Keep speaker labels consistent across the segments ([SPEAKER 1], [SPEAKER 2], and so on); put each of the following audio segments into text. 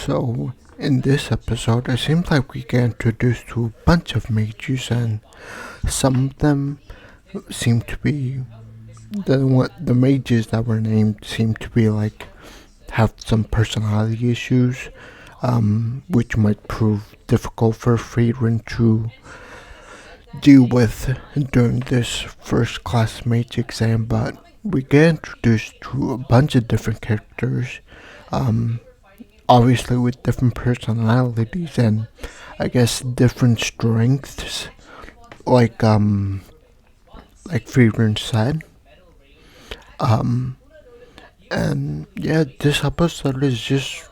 [SPEAKER 1] So, in this episode, it seems like we get introduced to a bunch of mages, and some of them seem to be the mages that were named seem to be like have some personality issues, which might prove difficult for frieren to deal with during this first class mage exam. But we get introduced to a bunch of different characters. Um, Obviously with different personalities and I guess different strengths, like Frieren said. Um, and yeah, this episode is just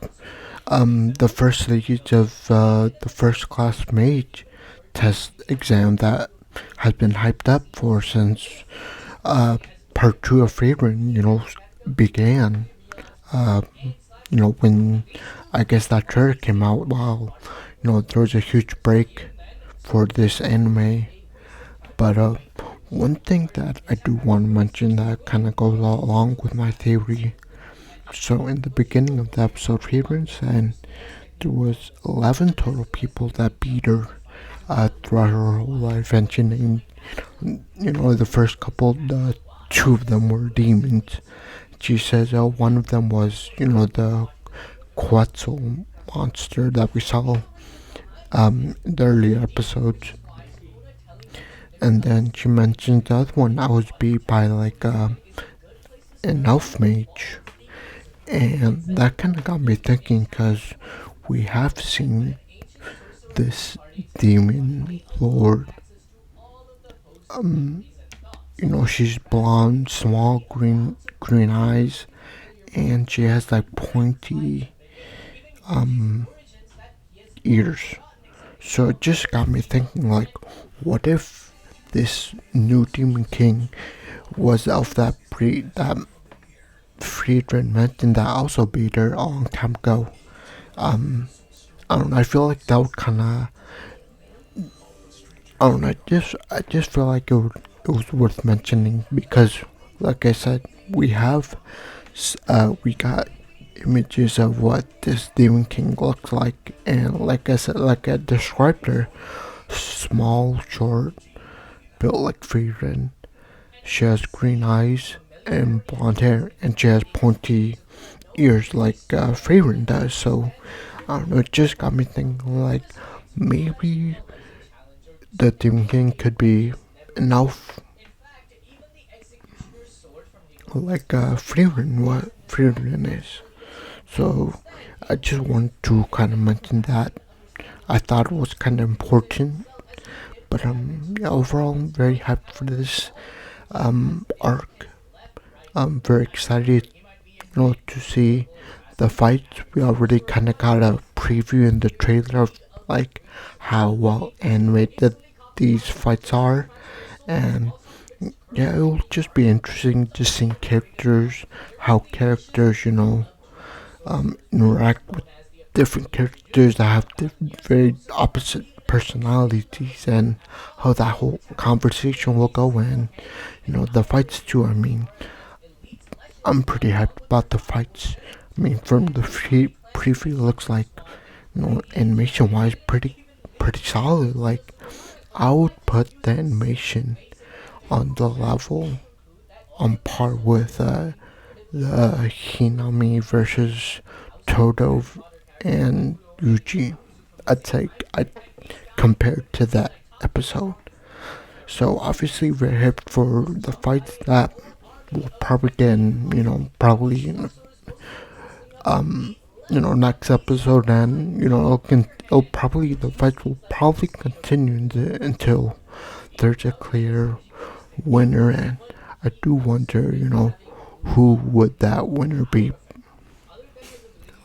[SPEAKER 1] the first stage of the first class mage test exam that has been hyped up for since uh, part two of Frieren, began. Uh, when I guess that trailer came out, wow, there was a huge break for this anime. But one thing that I do want to mention that kind of goes along with my theory. So in the beginning of the episode, Frieren said there was 11 total people that beat her throughout her whole life, and she named, the first couple, two of them were demons. She says one of them was, the Quetzal monster that we saw in the earlier episodes. And then she mentioned the other one I was beat by like an elf mage. And that kind of got me thinking because we have seen this demon lord. She's blonde, small green eyes, and she has like pointy ears. So it just got me thinking, like, what if this new demon king was of that breed that Friedrich mentioned that also beat her a long time ago? I don't know. I feel like that would kind of. I don't know. I just feel like it was worth mentioning because, like I said, we got images of what this demon king looks like, and like I said, like I described her, small, short, built like Frieren. She has green eyes and blonde hair, and she has pointy ears like Frieren does. So I don't know. It just got me thinking, like maybe the demon king could be an elf, like what Frieren is. So I just want to kind of mention that. I thought it was kind of important, but yeah, overall, I'm very hyped for this arc. I'm very excited, to see the fights. We already kind of got a preview in the trailer of like how well animated these fights are, and yeah, it will just be interesting to see how characters, interact with different characters that have very opposite personalities, and how that whole conversation will go. And the fights too. I mean, I'm pretty hyped about the fights. I mean, from the preview, looks like animation wise, pretty solid. Like I would put the animation on the level on par with the Hinami versus Todo and Yuji. I'd compared to that episode. So obviously very hyped for the fights that we'll probably get in, next episode, and the fights will probably continue until there's a clear winner, and I do wonder, who would that winner be?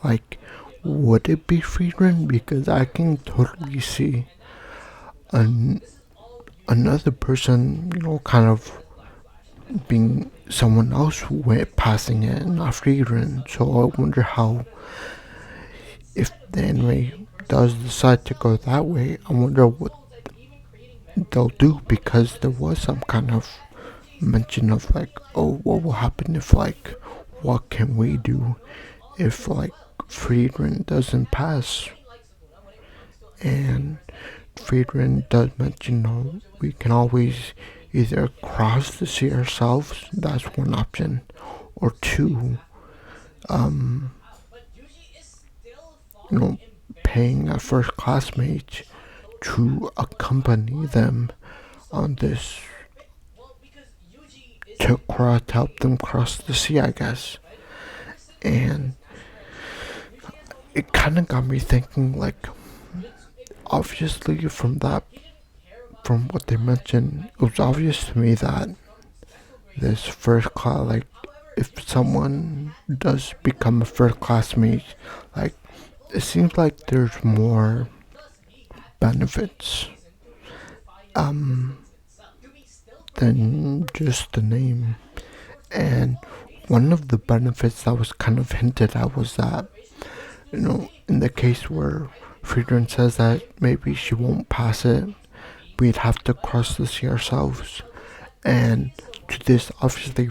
[SPEAKER 1] Like, would it be Friedman? Because I can totally see another person, kind of being someone else passing it, not Friedman. So I wonder how, if the anime does decide to go that way, I wonder what they'll do, because there was some kind of mention of like, oh, what will happen if, like, what can we do if, like, frieren doesn't pass, and frieren does mention, we can always either cross the sea ourselves, that's one option, or two, um, you know, paying a first classmate to accompany them on this to help them cross the sea, I guess. And it kind of got me thinking, like, obviously from what they mentioned, it was obvious to me that this first class, like, if someone does become a first classmate, like, it seems like there's more benefits um than just the name. And one of the benefits that was kind of hinted at was that, in the case where Friedrich says that maybe she won't pass it, we'd have to cross the sea ourselves. And to this, obviously,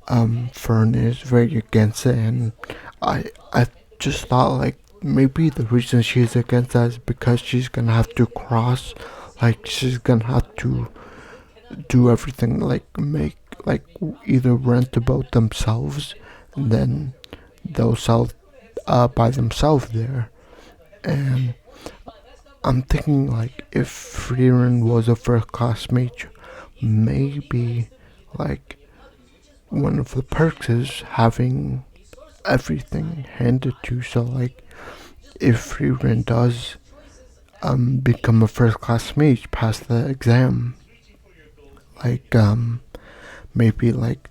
[SPEAKER 1] Fern is very against it, and I just thought, like, maybe the reason she's against that is because she's gonna have to cross, like, she's gonna have to do everything, like, make, like, either rent a boat themselves, and then they'll sell by themselves there. And I'm thinking, like, if Frieren was a first classmate, maybe, like, one of the perks is having everything handed to you. So, like, if Frieren does become a first classmate, pass the exam, like, maybe, like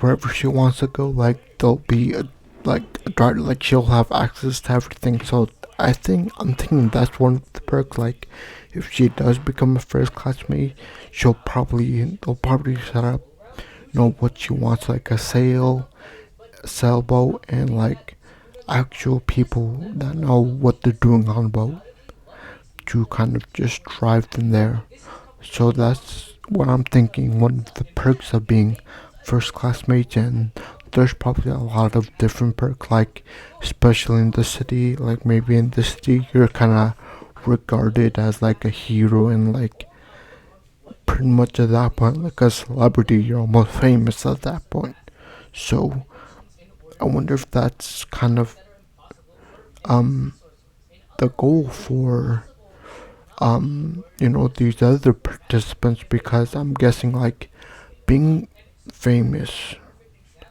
[SPEAKER 1] wherever she wants to go, like, there'll be like she'll have access to everything. So I'm thinking that's one of the perks. Like, if she does become a first classmate, they'll probably set up, what she wants, like a sailboat, and, like, actual people that know what they're doing on a boat to kind of just drive them there. So that's what I'm thinking. One of the perks of being first classmates, and there's probably a lot of different perks, like, especially in the city, like, maybe in the city you're kind of regarded as, like, a hero, and, like, pretty much at that point, like a celebrity, you're almost famous at that point. So I wonder if that's kind of the goal for these other participants, because I'm guessing, like, being famous,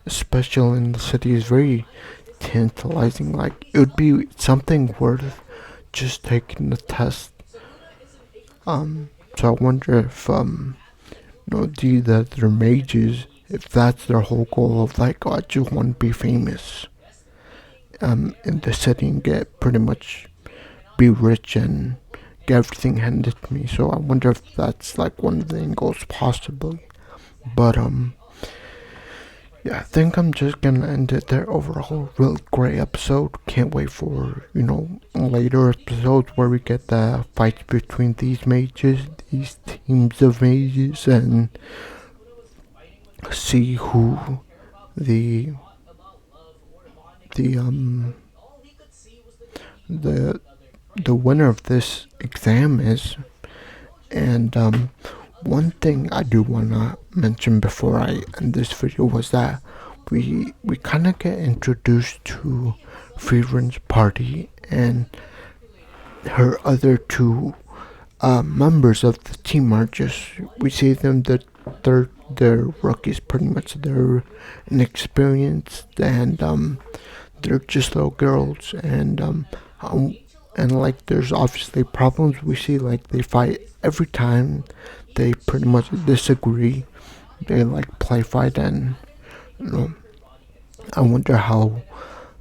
[SPEAKER 1] especially in the city, is very tantalizing. Like, it would be something worth just taking the test. So I wonder if these other mages, if that's their whole goal of, like, oh, I just want to be famous in the city and get pretty much be rich and get everything handed to me. So I wonder if that's, like, one of the angles possibly. But yeah, I think I'm just gonna end it there. Overall, real great episode. Can't wait for, later episodes where we get the fights between these mages, these teams of mages, and see who the the um the the winner of this exam is. And one thing I do wanna mention before I end this video was that we kind of get introduced to Frieren's party and her other two members of the team are just, we see them that they're rookies, pretty much. They're inexperienced, and they're just little girls, and, like, there's obviously problems. We see, like, they fight every time they pretty much disagree. They, like, play fight, and I wonder how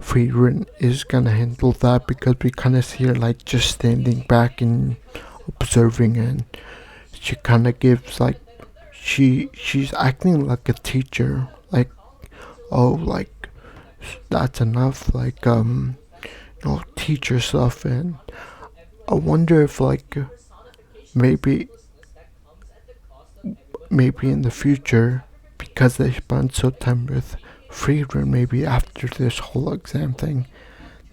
[SPEAKER 1] Frieren is gonna handle that, because we kind of see her, like, just standing back and observing, and she kind of gives, like, she's acting like a teacher, like, oh, like, that's enough, like, teacher stuff. And I wonder if, like, maybe in the future, because they spend so time with frieren, maybe after this whole exam thing,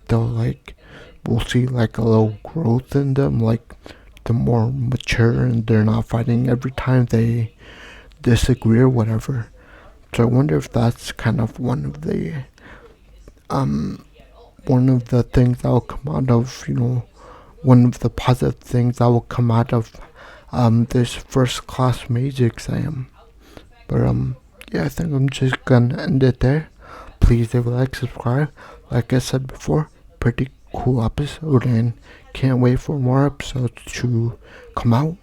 [SPEAKER 1] they'll like, we'll see like a little growth in them, like they're more mature and they're not fighting every time they disagree or whatever. So I wonder if that's kind of um one of the things that will come out of, one of the positive things that will come out of this first class major exam. But yeah, I think I'm just gonna end it there. Please leave a like, subscribe. Like I said before, pretty cool episode, and can't wait for more episodes to come out.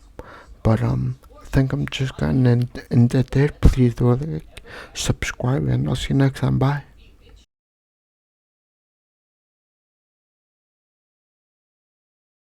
[SPEAKER 1] But I think I'm just gonna end it there. Please do like, subscribe, and I'll see you next time. Bye.